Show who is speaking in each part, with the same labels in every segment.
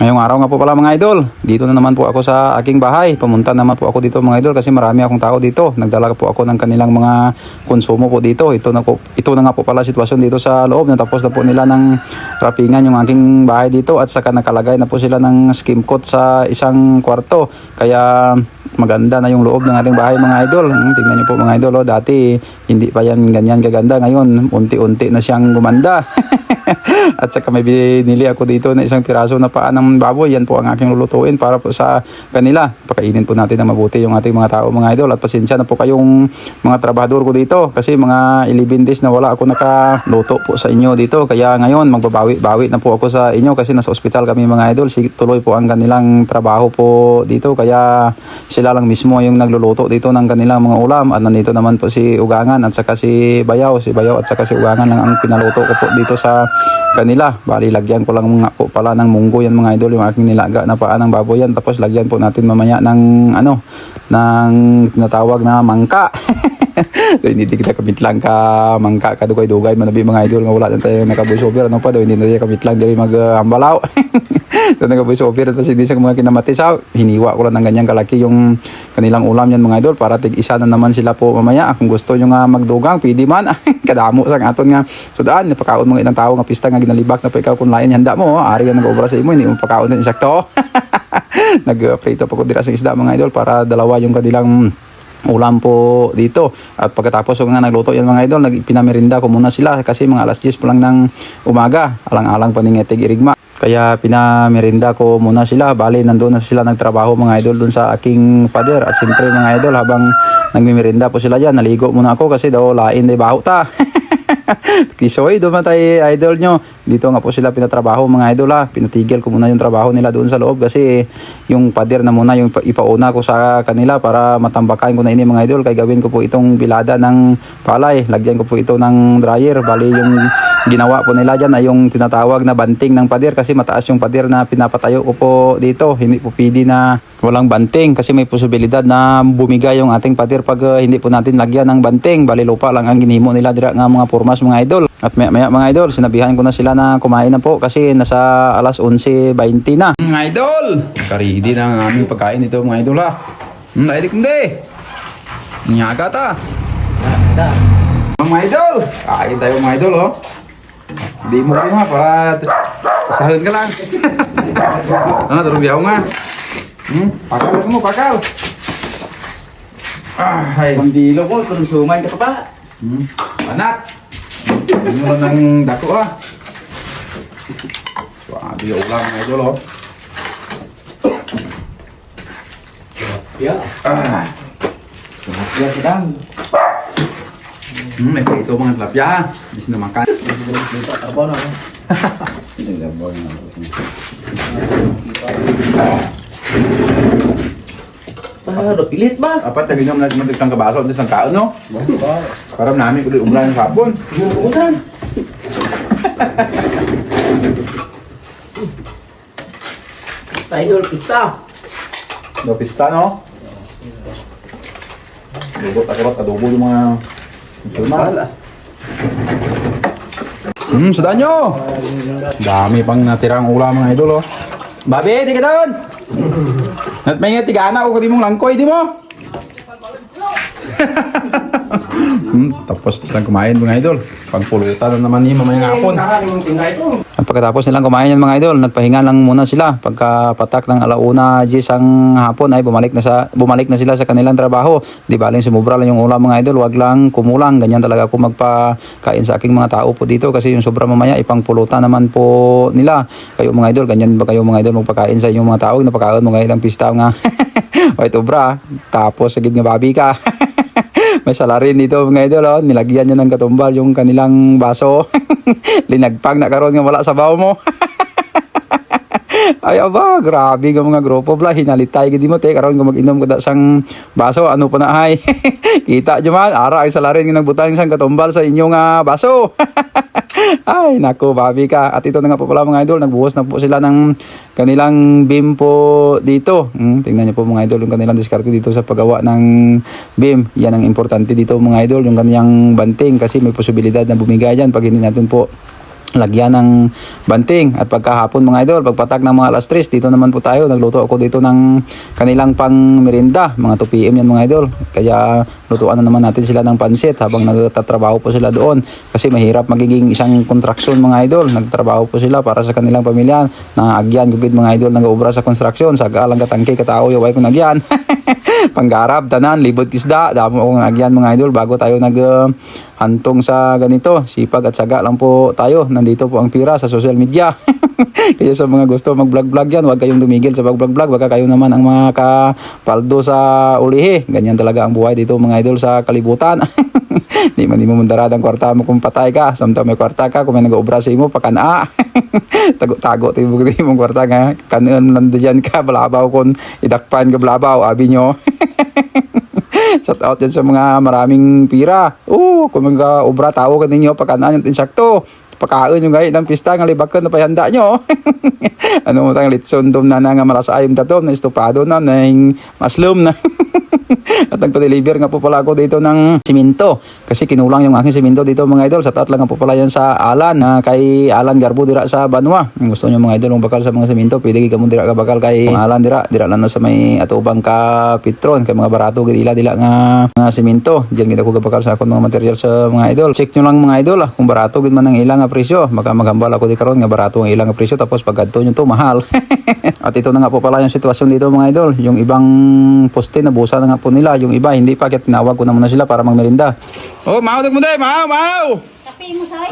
Speaker 1: Ngayong araw nga po pala mga idol, dito na naman po ako sa aking bahay. Pumunta naman po ako dito mga idol kasi marami akong tao dito. Nagdala po ako ng kanilang mga konsumo po dito. Ito na nga po pala sitwasyon dito sa loob. Natapos na po nila ng rapingan yung aking bahay dito at saka nakalagay na po sila ng skim coat sa isang kwarto. Kaya maganda na yung loob ng ating bahay mga idol. Tingnan niyo po mga idol, dati hindi pa yan ganyan kaganda. Ngayon unti-unti na siyang gumanda. At saka may binili ako dito na isang piraso na paa ng baboy. Yan po ang aking lulutuin para po sa kanila. Pakainin po natin na mabuti yung ating mga tao mga idol. At pasensya na po kayong mga trabahador ko dito kasi mga 11 days na wala ako nakaluto po sa inyo dito. Kaya ngayon magbabawi na po ako sa inyo kasi nasa ospital kami mga idol. Tuloy po ang kanilang trabaho po dito. Kaya sila lang mismo yung nagluluto dito ng kanilang mga ulam. At nandito naman po si Ugangan at saka si Bayaw. Si Bayaw at saka si Ugangan lang ang pinaluto ko po dito sa kanila. Bali lagyan ko lang nga po pala ng munggo yan mga idol, yung aking nilaga na paa ng baboy yan. Tapos lagyan po natin mamaya ng ng tinatawag na mangka. Hindi kita kamit lang ka mangka kadugay-dugay manabi mga idol nga wala na tayo nakabusover pa daw hindi na tayo kamit lang diri mag-ambalaw. So nakabusover tapos hindi sa mga kinamati sa hiniwa ko lang ng ganyang kalaki yung kanilang ulam yan mga idol para tig-isa na naman sila po mamaya. Kung gusto nyo nga magdugang pwede man. Kadamo sa aton nga sudaan napakaon mga ilang tao nga pista nga ginalibak na pa ikaw kung lain handa mo ari yan nag-obra sa imo hindi mo pakaon din sakto. Nag-prito pa ko dira sa isda mga idol para dalawa yung kanilang ulam po dito. At pagkatapos ko nga nagluto yan mga idol, pinamerinda ko muna sila kasi mga alas 10 pa lang ng umaga, alang-alang pa ni Ngetig Irigma. Kaya pinamerinda ko muna sila. Bali nandun na sila nagtrabaho mga idol dun sa aking pader. At siyempre mga idol habang nagmimerinda po sila dyan, naligo muna ako kasi daw lain day baho ta. Kisoy, dumatay idol nyo. Dito nga po sila pinatrabaho mga idol ha. Pinatigil ko muna yung trabaho nila doon sa loob kasi yung pader na muna yung ipauna ko sa kanila para matambakan ko na ini mga idol. Kaya gawin ko po itong bilada ng palay. Lagyan ko po ito ng dryer. Bali yung ginawa po nila dyan ay yung tinatawag na banting ng pader kasi mataas yung pader na pinapatayo ko po dito. Hindi po pwede na walang banting kasi may posibilidad na bumigay yung ating pader pag hindi po natin lagyan ng banting. Bali lupa lang ang ginimo nila dira nga mga formas mga idol. At maya mga idol, sinabihan ko na sila na kumain na po kasi nasa alas 11:20 na. Mga idol, karidi na ang aming pagkain ito mga idol ha. Naidik mo de. Nyaga ta. Mga idol, kain tayo mga idol oh. Di mo rin ha para pasahin ka lang. Turong biyaw nga. Pakal mo, pakal. Ay,
Speaker 2: Pambilo ko, kung sumay ka pa ba?
Speaker 1: panat. Ano lang ng dako ah. Swabe yung ulam mga idol oh.
Speaker 2: Yeah. Yeah, sedang.
Speaker 1: May prito mga tilapia. Hindi na makan.
Speaker 2: Trabaho na. Para pilit ba?
Speaker 1: Apat na binom natin magtagtang kabaso. Tapos ng kaon no. Parang namin ulit umlan ng sabon.
Speaker 2: Umuutan. Idol pista.
Speaker 1: Do pista no. Dugot akarot adobo yung mga sulma. Sudan nyo. Dami pang natirang ulam mga idol oh. Babi, di ka doon. At may nga tigana o kadi mong langkoy di mo. Tapos lang kumain mga idol. Pagpulutan na naman ni mamayang hapon. At pagkatapos nilang kumain yan mga idol, nagpahinga lang muna sila. Pagkapatak ng alauna 10 ang hapon ay bumalik na sila sa kanilang trabaho. Di baling sumubra lang yung ulam mga idol, wag lang kumulang. Ganyan talaga ako magpakain sa aking mga tao po dito kasi yung sobra mamaya ipangpulutan naman po nila. Kayo mga idol, ganyan ba kayo mga idol magpakain sa inyong mga tao? Napakaon mga ilang pista nga. White obra, tapos sagid nga babi ka. May salarin dito mga idol oh. Nilagyan nyo ng katumbal yung kanilang baso. Linagpag na karon nga wala sa baw mo. Ay aba, grabe nga mga grupo bla. Hinalitay gidi mo te karon nga mag-inom ko sang baso ano pa na hay. Kita nyo man, ara ay salarin nga nagbutang sang katumbal sa inyong baso. Ay nako, babi ka. At ito na nga po pala mga idol, nagbuhos na po sila ng kanilang beam po dito. Tingnan niyo po mga idol yung kanilang diskarte dito sa paggawa ng beam. Yan ang importante dito mga idol, yung kanilang banting kasi may posibilidad na bumigay dyan pag hindi natin po lagyan ng banting. At pagkahapon mga idol, pagpatak ng mga alas 3, dito naman po tayo. Nagluto ako dito ng kanilang pang merienda. Mga 2 PM yan mga idol. Kaya lutuan na naman natin sila ng pansit habang nagtatrabaho po sila doon. Kasi mahirap magiging isang kontraksyon mga idol. Nagtrabaho po sila para sa kanilang pamilya. Naagyan gugid mga idol nag-uubra sa konstruksyon. Sa galang katangke katao yaway ko nagyan. Panggarab, tanan, libot isda. Damo akong nagyan mga idol bago tayo hantong sa ganito. Sipag at saga lang po tayo. Nandito po ang pira sa social media. Kaya sa mga gusto mag-vlog-vlog yan, huwag kayong dumigil sa pag-vlog-vlog. Baka kayo naman ang mga kapaldo sa ulihi. Ganyan talaga ang buhay dito mga idol sa kalibutan. Di mo mundarad ang kwarta mo kung patay ka. Samtang may kwarta ka, kung may nag-obra sa imo, pakana. Tago-tago tayo mong kwarta nga. Kanon nandiyan ka, balabaw kung idakpan ka balabaw, abi nyo. Shout out yan sa mga maraming pira. Kung mag-obra, tao ka ninyo, pagkanaan yung insakto. Pagkaon yung gaya ng pista, ng libakan na pahanda nyo. Ano mo tayong litson dom na nga malasayom tatom, na estopado na, na yung maslum na. At nagpa-deliver nga po pala ako dito ng simento. Kasi kinulang yung aking simento dito mga idol. Sa taat lang po pala yan sa Alan. Kay Alan Garbo dira sa Banwa. Kung gusto nyo mga idol mong bakal sa mga simento, pwede ka mo dira ka bakal kay Alan dira. Dira lang na sa may atubang ka Petron. Kay mga barato dila nga simento. Diyan gina ko bakal sa akong mga material sa mga idol. Check nyo lang mga idol kung barato gid man ang ilang nga presyo. Baka maghambal ako di karon nga barato ang ilang nga presyo tapos pag adto nyo to mahal. At ito na nga po pala yung sitwasyon dito mga idol. Yung ibang poste na busa na nga po nila. Yung iba hindi pa, kaya tinawag ko na muna sila para magmerinda. Mau mo day, mau.
Speaker 3: Kape mo, Soy?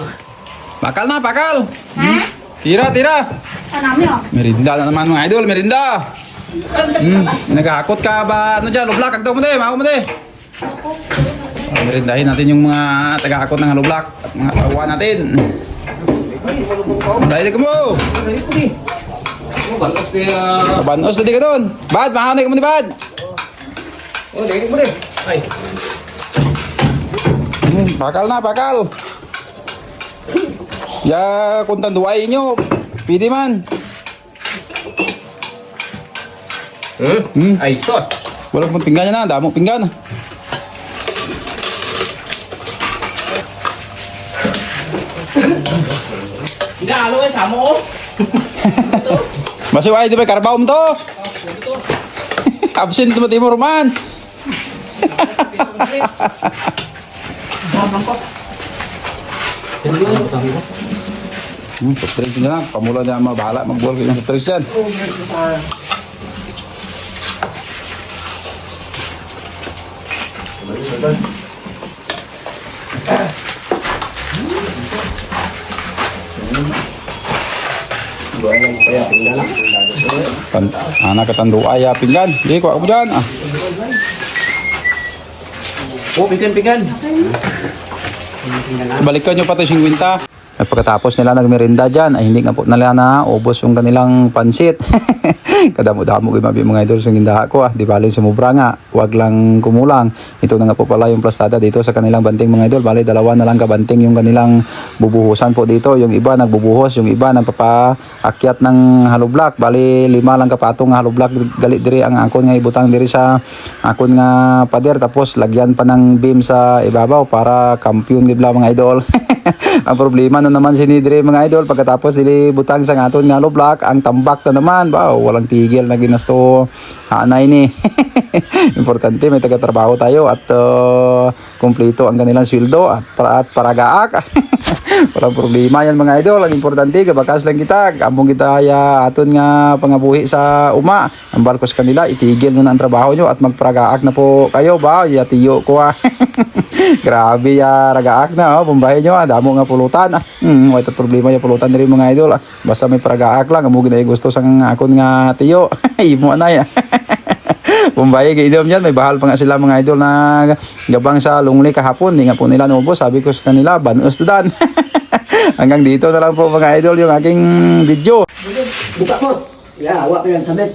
Speaker 1: Bakal na, bakal.
Speaker 3: Ha?
Speaker 1: Tira.
Speaker 3: Ano mo?
Speaker 1: Merinda na naman mga idol, merinda. Naghahakot ka ba? Ano dyan, lublak, agdaw mo day, mau mo day. Merindahin natin yung mga tagahakot ng lublak at mga tawa natin. Dahil ka mo. Banos na di ka doon. Bad, mahanay ka mo ni Bad.
Speaker 2: Dahil mo rin. Ay.
Speaker 1: Bakal na, bakal. Ya, kung tanduay nyo, pwede man.
Speaker 2: Ay, ito.
Speaker 1: Walang pong pinggan na, damo pinggan.
Speaker 2: Hinalo samo.
Speaker 1: Masih di ba karbaw mo to? Absent mo Timur man. Stress na lang, pamula na mabahala mag-ball kayo ng stress yan. Anak ketandu ayah pinggan, di kuat kemudian.
Speaker 2: Pikan.
Speaker 1: Balikan nyo pa ito 50. At pagkatapos nila nagmerinda dyan, ay hindi nga po nila na ubos yung kanilang pansit. Kadamo-damo mga idol sa gindaha ko. Di bali sumubra nga, wag lang kumulang. Ito na nga po pala yung plastada dito sa kanilang banting mga idol. Bali dalawa na lang kabanting yung kanilang bubuhusan po dito. Yung iba nagbubuhos, yung iba nagpapaakyat ng hollow block. Bali 5 lang kapatong hollow block galit diri ang akon nga ibutang diri sa akon nga pader. Tapos lagyan pa ng beam sa ibabaw para kampiyon gibla mga idol. Ang problema na naman si Nidre mga idol, pagkatapos dili butang sa aton nga hollow block, ang tambak na naman, walang tigil na ginasto hanay ni. Importante may taga-trabaho tayo at kumpleto ang kanilang sweldo at paragaak. Walang problema yan mga idol. Ang importante kabakas lang kita, ambong kita ya aton nga pangabuhi sa uma. Ang barkos kanila itigil mo na ang trabaho nyo at magparagaak na po kayo ba? Ya tiyo ko Grabe ya ragaak na pambahay nyo damo nga pulutan. Wala problema ya pulutan diri mga idol. Basta may paragaak lang amo gid gusto sang akon nga tiyo. Imo na ya. Pumbaye kay idom yan, may bahal pa nga sila mga idol na gabang sa lungli kahapon, hindi nga po nila naubos. Sabi ko sa kanila, banos to dan. Hanggang dito na lang po mga idol yung aking video.
Speaker 2: Buka mo. Ya, awak pa yan sabit.